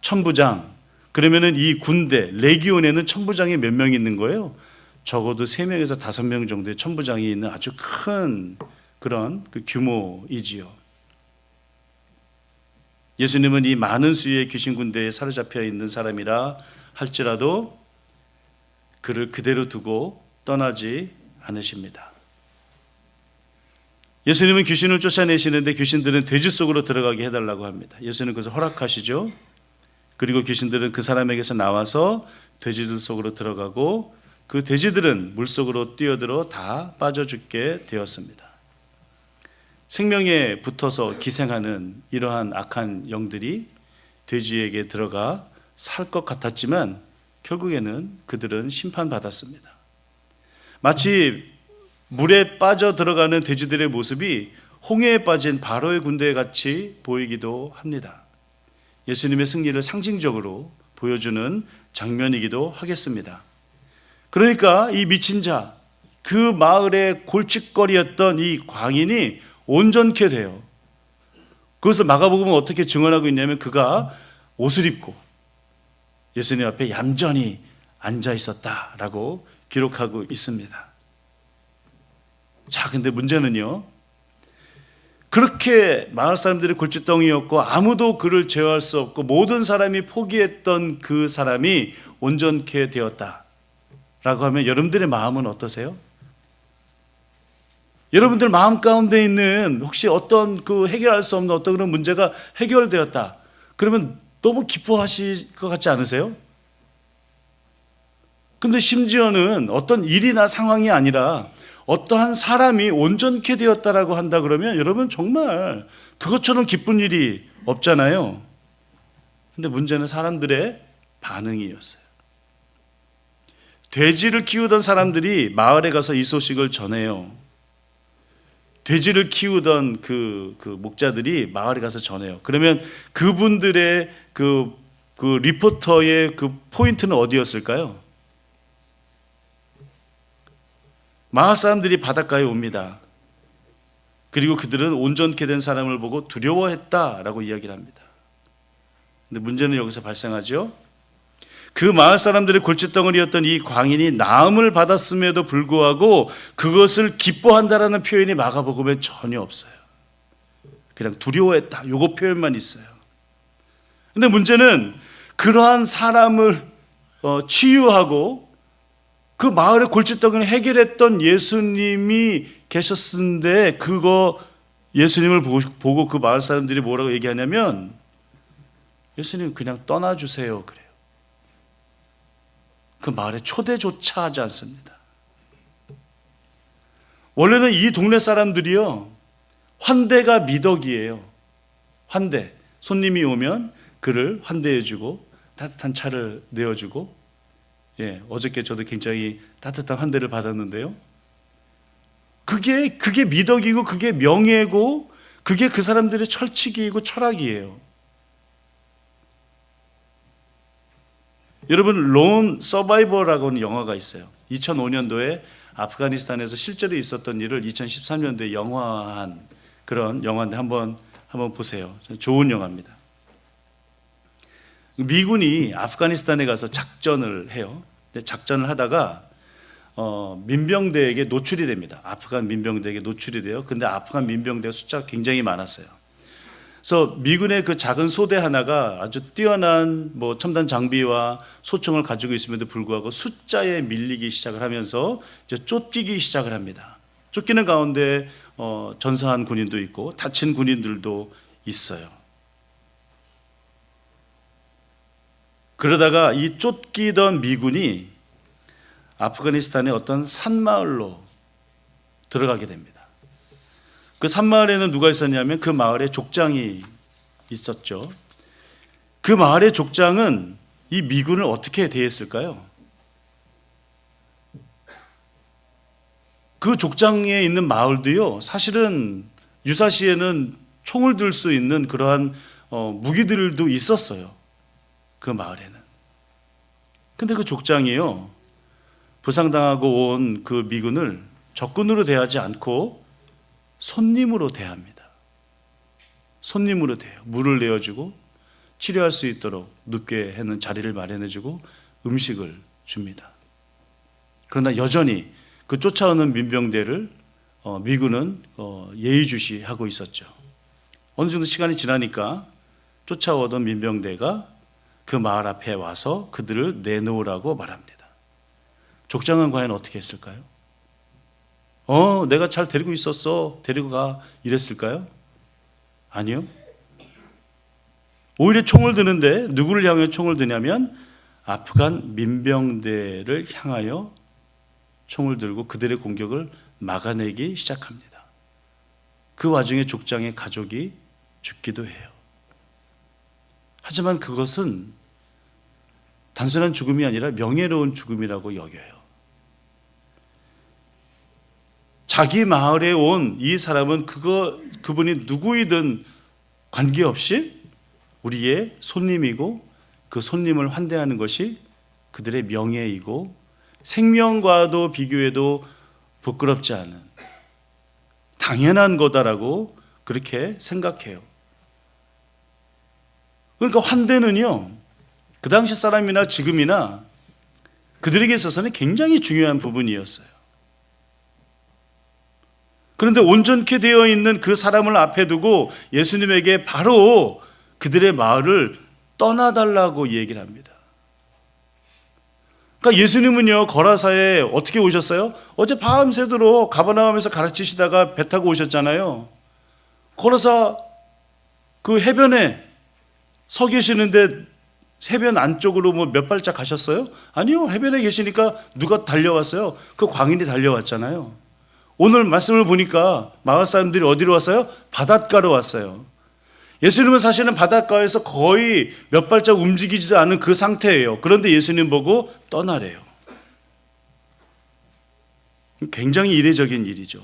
천부장. 그러면은 이 군대, 레기온에는 천부장이 몇 명 있는 거예요? 적어도 3명에서 5명 정도의 천부장이 있는 아주 큰 그런 그 규모이지요. 예수님은 이 많은 수의 귀신 군대에 사로잡혀 있는 사람이라 할지라도 그를 그대로 두고 떠나지 않으십니다. 예수님은 귀신을 쫓아내시는데 귀신들은 돼지 속으로 들어가게 해달라고 합니다. 예수님은 그것을 허락하시죠. 그리고 귀신들은 그 사람에게서 나와서 돼지들 속으로 들어가고 그 돼지들은 물속으로 뛰어들어 다 빠져 죽게 되었습니다. 생명에 붙어서 기생하는 이러한 악한 영들이 돼지에게 들어가 살 것 같았지만 결국에는 그들은 심판받았습니다. 마치 물에 빠져 들어가는 돼지들의 모습이 홍해에 빠진 바로의 군대 같이 보이기도 합니다. 예수님의 승리를 상징적으로 보여주는 장면이기도 하겠습니다. 그러니까 이 미친 자, 그 마을의 골칫거리였던 이 광인이 온전케 돼요. 그것을 마가복음은 어떻게 증언하고 있냐면 그가 옷을 입고 예수님 앞에 얌전히 앉아 있었다라고 기록하고 있습니다. 자, 근데 문제는요, 그렇게 마을 사람들이 골칫덩이였고 아무도 그를 제어할 수 없고 모든 사람이 포기했던 그 사람이 온전케 되었다라고 하면 여러분들의 마음은 어떠세요? 여러분들 마음 가운데 있는 혹시 어떤 그 해결할 수 없는 어떤 그런 문제가 해결되었다 그러면 너무 기뻐하실 것 같지 않으세요? 근데 심지어는 어떤 일이나 상황이 아니라 어떠한 사람이 온전케 되었다라고 한다 그러면 여러분 정말 그것처럼 기쁜 일이 없잖아요. 근데 문제는 사람들의 반응이었어요. 돼지를 키우던 사람들이 마을에 가서 이 소식을 전해요. 돼지를 키우던 그 목자들이 마을에 가서 전해요. 그러면 그분들의 그 리포터의 그 포인트는 어디였을까요? 마을 사람들이 바닷가에 옵니다. 그리고 그들은 온전케 된 사람을 보고 두려워했다라고 이야기를 합니다. 근데 문제는 여기서 발생하죠. 그 마을 사람들의 골칫덩어리였던 이 광인이 나음을 받았음에도 불구하고 그것을 기뻐한다라는 표현이 마가복음에 전혀 없어요. 그냥 두려워했다. 요거 표현만 있어요. 근데 문제는 그러한 사람을 치유하고 그 마을의 골칫덩이를 해결했던 예수님이 계셨는데 그거 예수님을 보고 그 마을 사람들이 뭐라고 얘기하냐면 예수님 그냥 떠나주세요 그래요. 그 마을에 초대조차 하지 않습니다. 원래는 이 동네 사람들이요 환대가 미덕이에요. 환대. 손님이 오면 그를 환대해주고 따뜻한 차를 내어주고 어저께 저도 굉장히 따뜻한 환대를 받았는데요. 그게 미덕이고 그게 명예고 그게 그 사람들의 철칙이고 철학이에요. 여러분 론 서바이버라고 하는 영화가 있어요. 2005년도에 아프가니스탄에서 실제로 있었던 일을 2013년도에 영화한 그런 영화인데 한번 보세요. 좋은 영화입니다. 미군이 아프가니스탄에 가서 작전을 해요. 작전을 하다가 민병대에게 노출이 됩니다. 아프간 민병대에게 노출이 돼요. 근데 아프간 민병대 숫자가 굉장히 많았어요. 그래서 미군의 그 작은 소대 하나가 아주 뛰어난 첨단 장비와 소총을 가지고 있음에도 불구하고 숫자에 밀리기 시작을 하면서 이제 쫓기기 시작을 합니다. 쫓기는 가운데 전사한 군인도 있고 다친 군인들도 있어요. 그러다가 이 쫓기던 미군이 아프가니스탄의 어떤 산마을로 들어가게 됩니다. 그 산마을에는 누가 있었냐면 그 마을에 족장이 있었죠. 그 마을의 족장은 이 미군을 어떻게 대했을까요? 그 족장에 있는 마을도요, 사실은 유사시에는 총을 들 수 있는 그러한 무기들도 있었어요. 그 마을에는. 근데 그 족장이요, 부상당하고 온 그 미군을 적군으로 대하지 않고 손님으로 대합니다. 손님으로 대해요. 물을 내어주고 치료할 수 있도록 눕게 하는 자리를 마련해주고 음식을 줍니다. 그러나 여전히 그 쫓아오는 민병대를 미군은 예의주시하고 있었죠. 어느 정도 시간이 지나니까 쫓아오던 민병대가 그 마을 앞에 와서 그들을 내놓으라고 말합니다. 족장은 과연 어떻게 했을까요? 내가 잘 데리고 있었어. 데리고 가. 이랬을까요? 아니요. 오히려 총을 드는데 누구를 향해 총을 드냐면 아프간 민병대를 향하여 총을 들고 그들의 공격을 막아내기 시작합니다. 그 와중에 족장의 가족이 죽기도 해요. 하지만 그것은 단순한 죽음이 아니라 명예로운 죽음이라고 여겨요. 자기 마을에 온 이 사람은 그분이 누구이든 관계없이 우리의 손님이고 그 손님을 환대하는 것이 그들의 명예이고 생명과도 비교해도 부끄럽지 않은 당연한 거다라고 그렇게 생각해요. 그러니까 환대는요, 그 당시 사람이나 지금이나 그들에게 있어서는 굉장히 중요한 부분이었어요. 그런데 온전케 되어 있는 그 사람을 앞에 두고 예수님에게 바로 그들의 마을을 떠나달라고 얘기를 합니다. 그러니까 예수님은요, 거라사에 어떻게 오셨어요? 어제 밤새도록 가버나움에서 가르치시다가 배 타고 오셨잖아요. 거라사 그 해변에 서 계시는데 해변 안쪽으로 뭐 몇 발짝 가셨어요? 아니요. 해변에 계시니까 누가 달려왔어요? 그 광인이 달려왔잖아요. 오늘 말씀을 보니까 마을 사람들이 어디로 왔어요? 바닷가로 왔어요. 예수님은 사실은 바닷가에서 거의 몇 발짝 움직이지도 않은 그 상태예요. 그런데 예수님 보고 떠나래요. 굉장히 이례적인 일이죠.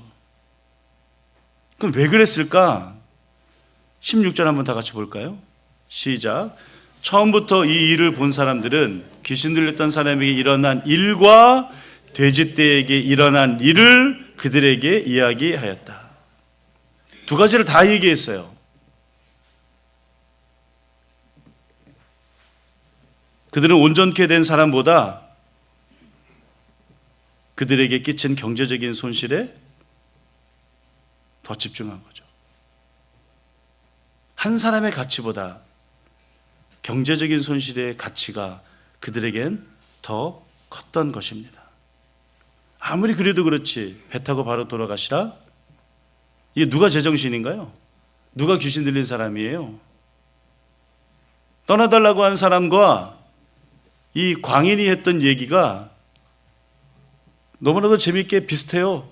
그럼 왜 그랬을까? 16절 한번 다 같이 볼까요? 시작. 처음부터 이 일을 본 사람들은 귀신 들렸던 사람에게 일어난 일과 돼지떼에게 일어난 일을 그들에게 이야기하였다. 두 가지를 다 얘기했어요. 그들은 온전케 된 사람보다 그들에게 끼친 경제적인 손실에 더 집중한 거죠. 한 사람의 가치보다 경제적인 손실의 가치가 그들에겐 더 컸던 것입니다. 아무리 그래도 그렇지 배 타고 바로 돌아가시라? 이게 누가 제정신인가요? 누가 귀신 들린 사람이에요? 떠나달라고 한 사람과 이 광인이 했던 얘기가 너무나도 재밌게 비슷해요.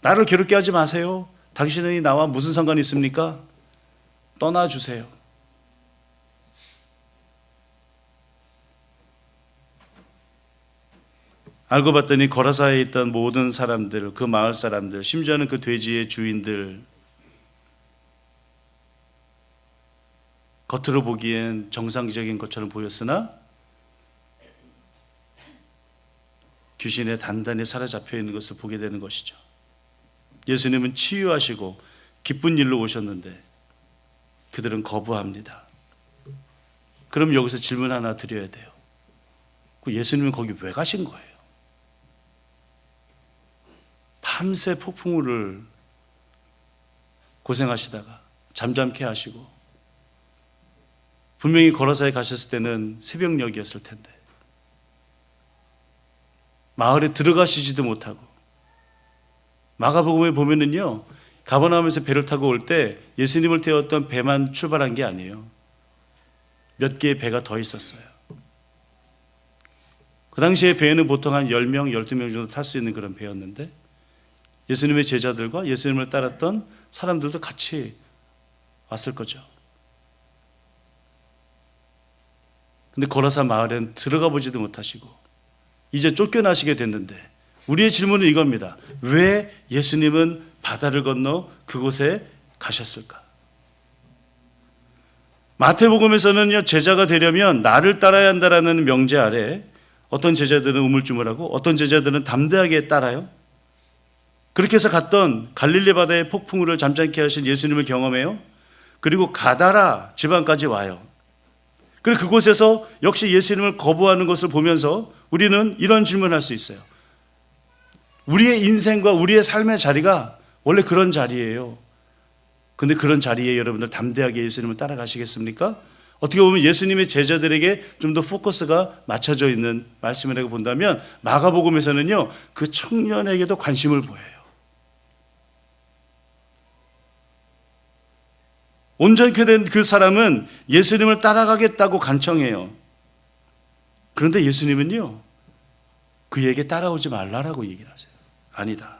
나를 괴롭게 하지 마세요. 당신이 나와 무슨 상관이 있습니까? 떠나주세요. 알고 봤더니 거라사에 있던 모든 사람들, 그 마을 사람들, 심지어는 그 돼지의 주인들, 겉으로 보기엔 정상적인 것처럼 보였으나 귀신에 단단히 사로잡혀 있는 것을 보게 되는 것이죠. 예수님은 치유하시고 기쁜 일로 오셨는데 그들은 거부합니다. 그럼 여기서 질문 하나 드려야 돼요. 예수님은 거기 왜 가신 거예요? 밤새 폭풍우를 고생하시다가 잠잠케 하시고 분명히 거라사에 가셨을 때는 새벽녘이었을 텐데 마을에 들어가시지도 못하고 마가복음에 보면은요 가버나움에서 배를 타고 올 때 예수님을 태웠던 배만 출발한 게 아니에요. 몇 개의 배가 더 있었어요. 그 당시에 배에는 보통 한 10명, 12명 정도 탈 수 있는 그런 배였는데 예수님의 제자들과 예수님을 따랐던 사람들도 같이 왔을 거죠. 근데 거라사 마을엔 들어가 보지도 못하시고 이제 쫓겨나시게 됐는데 우리의 질문은 이겁니다. 왜 예수님은 바다를 건너 그곳에 가셨을까? 마태복음에서는요 제자가 되려면 나를 따라야 한다라는 명제 아래 어떤 제자들은 우물쭈물하고 어떤 제자들은 담대하게 따라요. 그렇게 해서 갔던 갈릴리 바다의 폭풍우를 잠잠케 하신 예수님을 경험해요. 그리고 가다라 지방까지 와요. 그리고 그곳에서 역시 예수님을 거부하는 것을 보면서 우리는 이런 질문을 할 수 있어요. 우리의 인생과 우리의 삶의 자리가 원래 그런 자리예요. 근데 그런 자리에 여러분들 담대하게 예수님을 따라가시겠습니까? 어떻게 보면 예수님의 제자들에게 좀 더 포커스가 맞춰져 있는 말씀이라고 본다면 마가복음에서는요 그 청년에게도 관심을 보여요. 온전케 된 그 사람은 예수님을 따라가겠다고 간청해요. 그런데 예수님은요 그에게 따라오지 말라라고 얘기를 하세요. 아니다.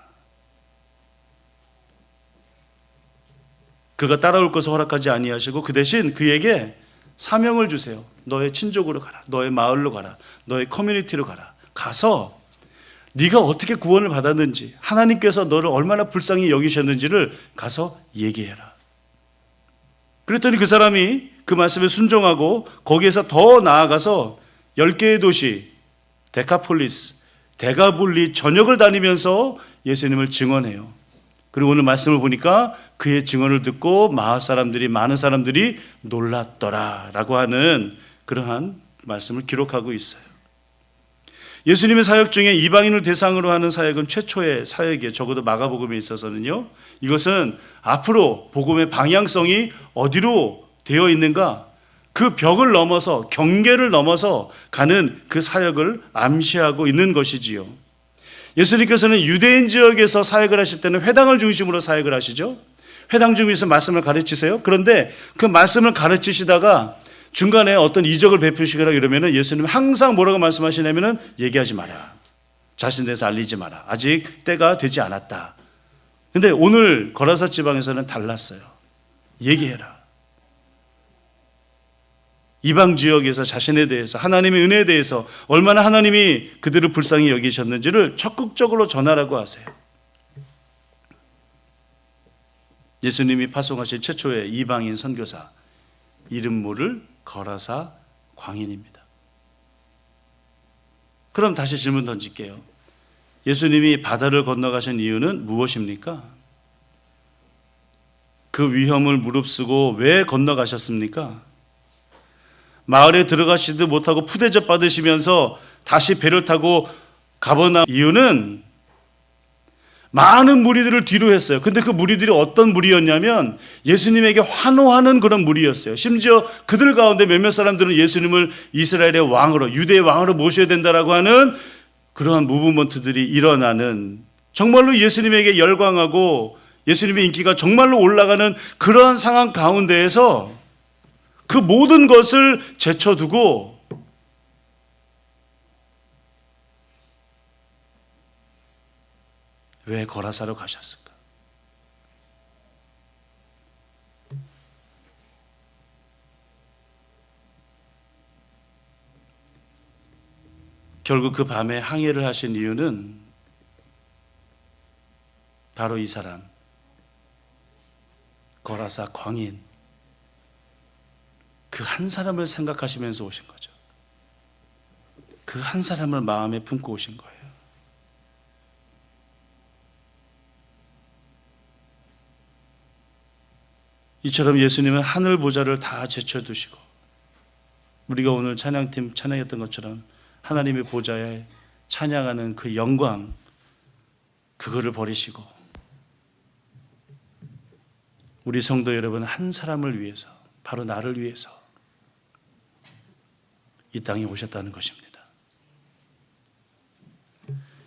그가 따라올 것을 허락하지 아니하시고 그 대신 그에게 사명을 주세요. 너의 친족으로 가라. 너의 마을로 가라. 너의 커뮤니티로 가라. 가서 네가 어떻게 구원을 받았는지 하나님께서 너를 얼마나 불쌍히 여기셨는지를 가서 얘기해라. 그랬더니 그 사람이 그 말씀에 순종하고 거기에서 더 나아가서 10개의 도시 데카폴리스, 데가볼리 전역을 다니면서 예수님을 증언해요. 그리고 오늘 말씀을 보니까 그의 증언을 듣고 마을 사람들이 많은 사람들이 놀랐더라라고 하는 그러한 말씀을 기록하고 있어요. 예수님의 사역 중에 이방인을 대상으로 하는 사역은 최초의 사역이에요. 적어도 마가복음에 있어서는요. 이것은 앞으로 복음의 방향성이 어디로 되어 있는가? 그 벽을 넘어서 경계를 넘어서 가는 그 사역을 암시하고 있는 것이지요. 예수님께서는 유대인 지역에서 사역을 하실 때는 회당을 중심으로 사역을 하시죠. 회당 중에서 말씀을 가르치세요. 그런데 그 말씀을 가르치시다가 중간에 어떤 이적을 베푸시거나 이러면은 예수님은 항상 뭐라고 말씀하시냐면은 얘기하지 마라. 자신에 대해서 알리지 마라. 아직 때가 되지 않았다. 근데 오늘 거라사 지방에서는 달랐어요. 얘기해라. 이방 지역에서 자신에 대해서, 하나님의 은혜에 대해서 얼마나 하나님이 그들을 불쌍히 여기셨는지를 적극적으로 전하라고 하세요. 예수님이 파송하신 최초의 이방인 선교사, 이름 모를 거라사 광인입니다. 그럼 다시 질문 던질게요. 예수님이 바다를 건너가신 이유는 무엇입니까? 그 위험을 무릅쓰고 왜 건너가셨습니까? 마을에 들어가시지도 못하고 푸대접 받으시면서 다시 배를 타고 가버나움 이유는 많은 무리들을 뒤로 했어요. 근데 그 무리들이 어떤 무리였냐면 예수님에게 환호하는 그런 무리였어요. 심지어 그들 가운데 몇몇 사람들은 예수님을 이스라엘의 왕으로, 유대의 왕으로 모셔야 된다라고 하는 그러한 무브먼트들이 일어나는, 정말로 예수님에게 열광하고 예수님의 인기가 정말로 올라가는 그러한 상황 가운데에서 그 모든 것을 제쳐두고 왜 거라사로 가셨을까? 결국 그 밤에 항해를 하신 이유는 바로 이 사람, 거라사 광인, 그 한 사람을 생각하시면서 오신 거죠. 그 한 사람을 마음에 품고 오신 거예요. 이처럼 예수님은 하늘 보좌를 다 제쳐두시고, 우리가 오늘 찬양팀 찬양했던 것처럼 하나님의 보좌에 찬양하는 그 영광, 그거를 버리시고 우리 성도 여러분 한 사람을 위해서, 바로 나를 위해서 이 땅에 오셨다는 것입니다.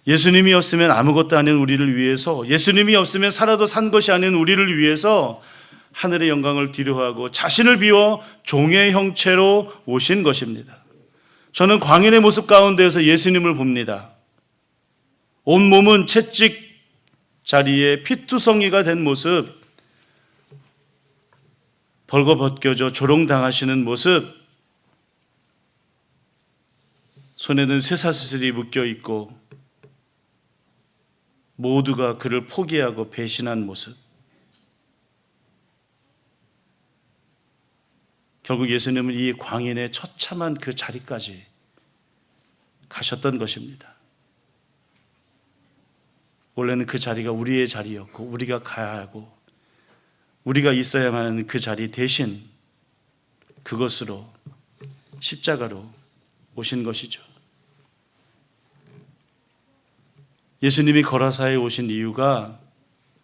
예수님이 없으면 아무것도 아닌 우리를 위해서, 예수님이 없으면 살아도 산 것이 아닌 우리를 위해서 하늘의 영광을 뒤로하고 자신을 비워 종의 형체로 오신 것입니다. 저는 광인의 모습 가운데에서 예수님을 봅니다. 온몸은 채찍 자리에 피투성이가 된 모습, 벌거벗겨져 조롱당하시는 모습, 손에는 쇠사슬이 묶여 있고 모두가 그를 포기하고 배신한 모습. 결국 예수님은 이 광인의 처참한 그 자리까지 가셨던 것입니다. 원래는 그 자리가 우리의 자리였고 우리가 가야 하고 우리가 있어야만 하는 그 자리 대신 그것으로, 십자가로 오신 것이죠. 예수님이 거라사에 오신 이유가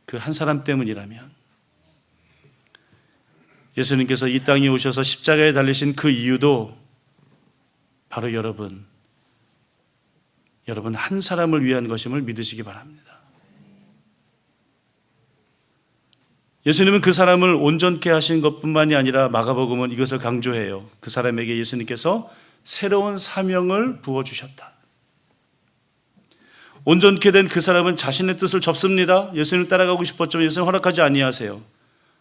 그 한 사람 때문이라면, 예수님께서 이 땅에 오셔서 십자가에 달리신 그 이유도 바로 여러분 한 사람을 위한 것임을 믿으시기 바랍니다. 예수님은 그 사람을 온전케 하신 것뿐만이 아니라 마가복음은 이것을 강조해요. 그 사람에게 예수님께서 새로운 사명을 부어주셨다. 온전케 된 그 사람은 자신의 뜻을 접습니다. 예수님 따라가고 싶었지만 예수님 허락하지 아니하세요.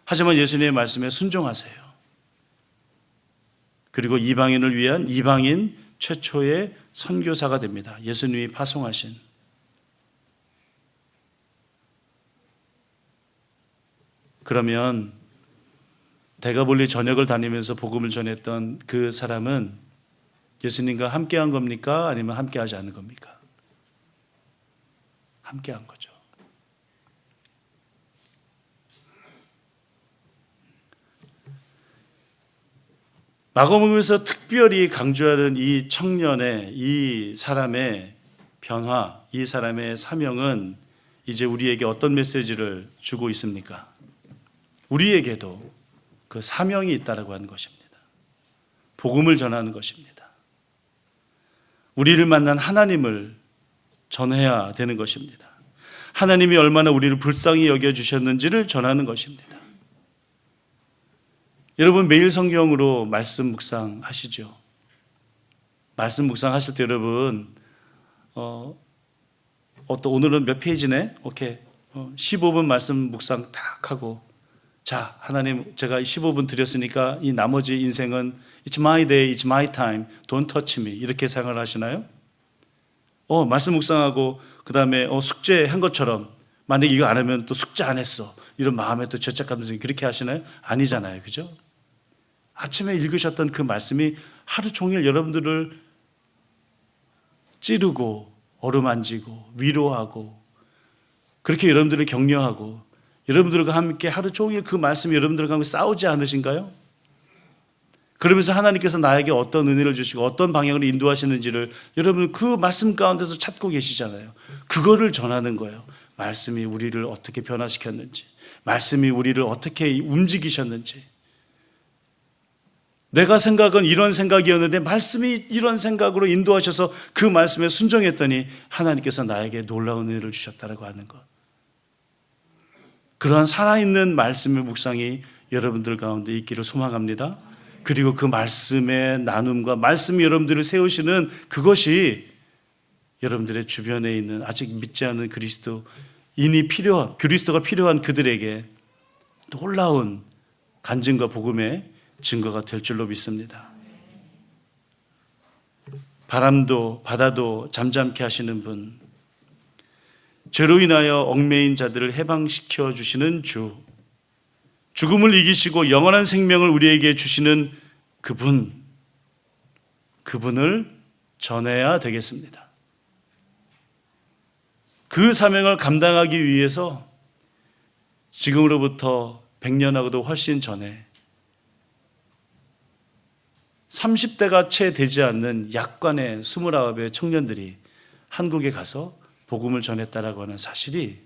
하지만 예수님의 말씀에 순종하세요. 그리고 이방인을 위한 이방인 최초의 선교사가 됩니다. 예수님이 파송하신. 그러면 대가볼리 전역을 다니면서 복음을 전했던 그 사람은 예수님과 함께한 겁니까? 아니면 함께하지 않은 겁니까? 함께한 거죠. 마가복음에서 특별히 강조하는 이 청년의, 이 사람의 변화, 이 사람의 사명은 이제 우리에게 어떤 메시지를 주고 있습니까? 우리에게도 그 사명이 있다라고 하는 것입니다. 복음을 전하는 것입니다. 우리를 만난 하나님을 전해야 되는 것입니다. 하나님이 얼마나 우리를 불쌍히 여겨주셨는지를 전하는 것입니다. 여러분 매일 성경으로 말씀 묵상하시죠? 말씀 묵상하실 때 여러분 오늘은 몇 페이지네? 오케이. 15분 말씀 묵상 딱 하고, 자, 하나님 제가 15분 드렸으니까 이 나머지 인생은 It's my day, it's my time, don't touch me, 이렇게 생각을 하시나요? 말씀 묵상하고 그 다음에 숙제한 것처럼, 만약에 이거 안 하면 또 숙제 안 했어, 이런 마음에 또 죄책감도 그렇게 하시나요? 아니잖아요, 그죠? 아침에 읽으셨던 그 말씀이 하루 종일 여러분들을 찌르고 어루만지고 위로하고 그렇게 여러분들을 격려하고 여러분들과 함께 하루 종일 그 말씀이 여러분들과 함께 싸우지 않으신가요? 그러면서 하나님께서 나에게 어떤 은혜를 주시고 어떤 방향으로 인도하시는지를 여러분 그 말씀 가운데서 찾고 계시잖아요. 그거를 전하는 거예요. 말씀이 우리를 어떻게 변화시켰는지, 말씀이 우리를 어떻게 움직이셨는지. 내가 생각은 이런 생각이었는데 말씀이 이런 생각으로 인도하셔서 그 말씀에 순종했더니 하나님께서 나에게 놀라운 은혜를 주셨다고 하는 것. 그러한 살아있는 말씀의 묵상이 여러분들 가운데 있기를 소망합니다. 그리고 그 말씀의 나눔과 말씀이 여러분들을 세우시는 그것이 여러분들의 주변에 있는 아직 믿지 않는 그리스도가 필요한 그들에게 놀라운 간증과 복음의 증거가 될 줄로 믿습니다. 바람도 바다도 잠잠케 하시는 분, 죄로 인하여 얽매인 자들을 해방시켜 주시는 주, 죽음을 이기시고 영원한 생명을 우리에게 주시는 그분을 전해야 되겠습니다. 그 사명을 감당하기 위해서 지금으로부터 100년하고도 훨씬 전에 30대가 채 되지 않는 약관의 29의 청년들이 한국에 가서 복음을 전했다라고 하는 사실이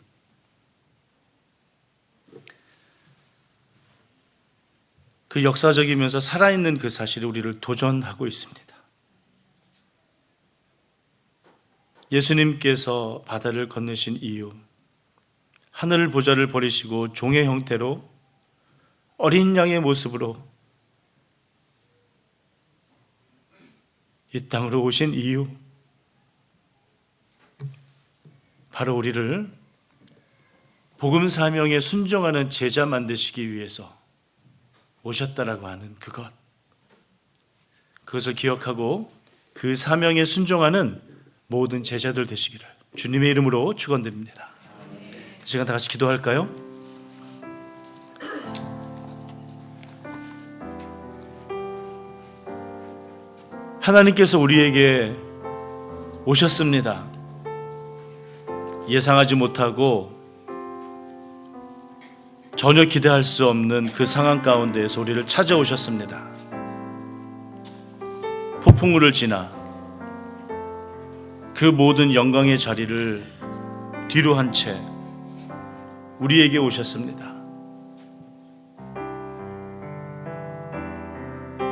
그 역사적이면서 살아있는 그 사실이 우리를 도전하고 있습니다. 예수님께서 바다를 건너신 이유, 하늘 보좌를 버리시고 종의 형태로 어린 양의 모습으로 이 땅으로 오신 이유, 바로 우리를 복음 사명에 순종하는 제자 만드시기 위해서 오셨다라고 하는 그것을 기억하고 그 사명에 순종하는 모든 제자들 되시기를 주님의 이름으로 축원드립니다. 이 시간 다 같이 기도할까요? 하나님께서 우리에게 오셨습니다. 예상하지 못하고 전혀 기대할 수 없는 그 상황 가운데에서 우리를 찾아오셨습니다. 폭풍우를 지나 그 모든 영광의 자리를 뒤로 한 채 우리에게 오셨습니다.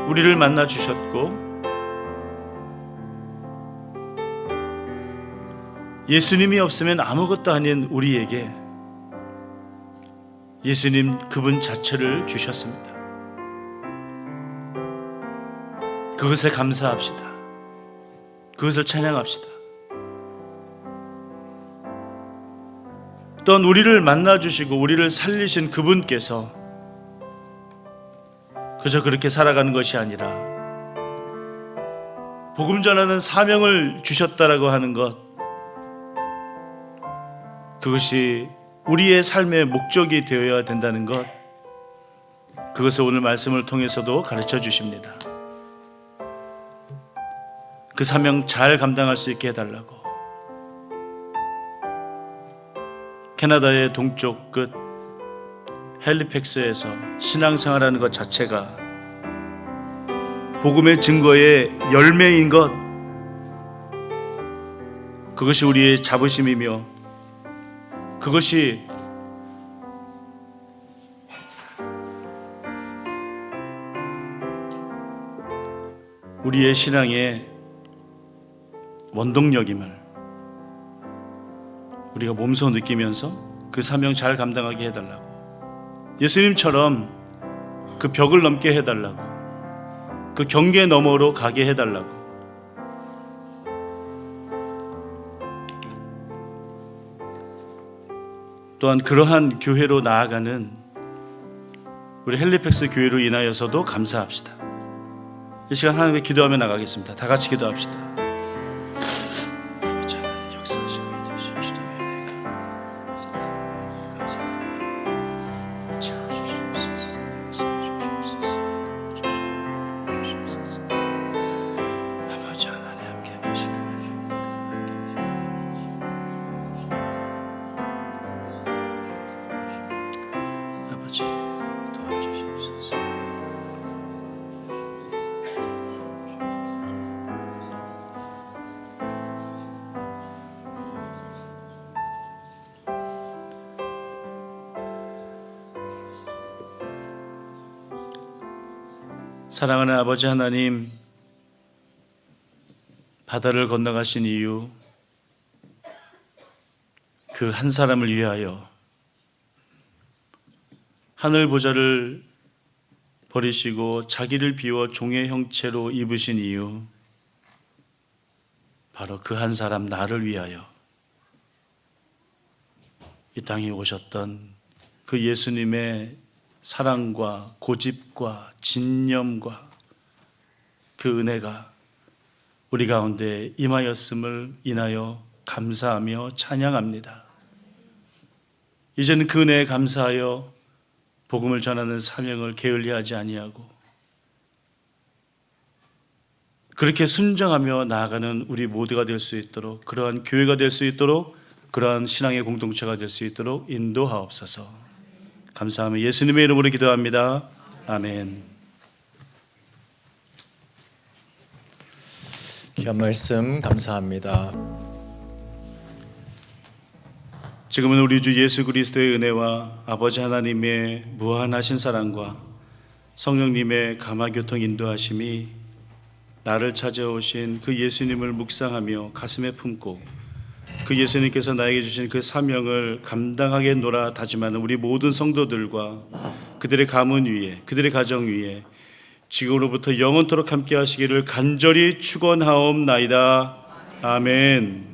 우리를 만나 주셨고 예수님이 없으면 아무것도 아닌 우리에게 예수님 그분 자체를 주셨습니다. 그것에 감사합시다. 그것을 찬양합시다. 또한 우리를 만나주시고 우리를 살리신 그분께서 그저 그렇게 살아가는 것이 아니라 복음 전하는 사명을 주셨다라고 하는 것, 그것이 우리의 삶의 목적이 되어야 된다는 것, 그것을 오늘 말씀을 통해서도 가르쳐 주십니다. 그 사명 잘 감당할 수 있게 해달라고. 캐나다의 동쪽 끝 헬리팩스에서 신앙생활하는 것 자체가 복음의 증거의 열매인 것, 그것이 우리의 자부심이며 그것이 우리의 신앙의 원동력임을 우리가 몸소 느끼면서 그 사명 잘 감당하게 해달라고. 예수님처럼 그 벽을 넘게 해달라고, 그 경계 너머로 가게 해달라고. 또한 그러한 교회로 나아가는 우리 헬리팩스 교회로 인하여서도 감사합시다. 이 시간 하나님께 기도하며 나가겠습니다. 다 같이 기도합시다. 아버지 하나님 역사하시고 인도하시옵시다. 아버지 하나님 함께 하시고 아버지 도와주시옵소서. 사랑하는 아버지 하나님, 바다를 건너가신 이유, 그 한 사람을 위하여 하늘 보좌를 버리시고 자기를 비워 종의 형체로 입으신 이유, 바로 그 한 사람 나를 위하여 이 땅에 오셨던 그 예수님의 사랑과 고집과 진념과 그 은혜가 우리 가운데 임하였음을 인하여 감사하며 찬양합니다. 이제는 그 은혜에 감사하여 복음을 전하는 사명을 게을리하지 아니하고 그렇게 순정하며 나아가는 우리 모두가 될 수 있도록, 그러한 교회가 될 수 있도록, 그러한 신앙의 공동체가 될 수 있도록 인도하옵소서. 감사하며 예수님의 이름으로 기도합니다. 아멘. 귀한 말씀 감사합니다. 지금은 우리 주 예수 그리스도의 은혜와 아버지 하나님의 무한하신 사랑과 성령님의 감화교통 인도하심이 나를 찾아오신 그 예수님을 묵상하며 가슴에 품고 그 예수님께서 나에게 주신 그 사명을 감당하겠노라 다짐하는 우리 모든 성도들과 그들의 가문 위에, 그들의 가정 위에 지금으로부터 영원토록 함께 하시기를 간절히 축원하옵나이다. 아멘.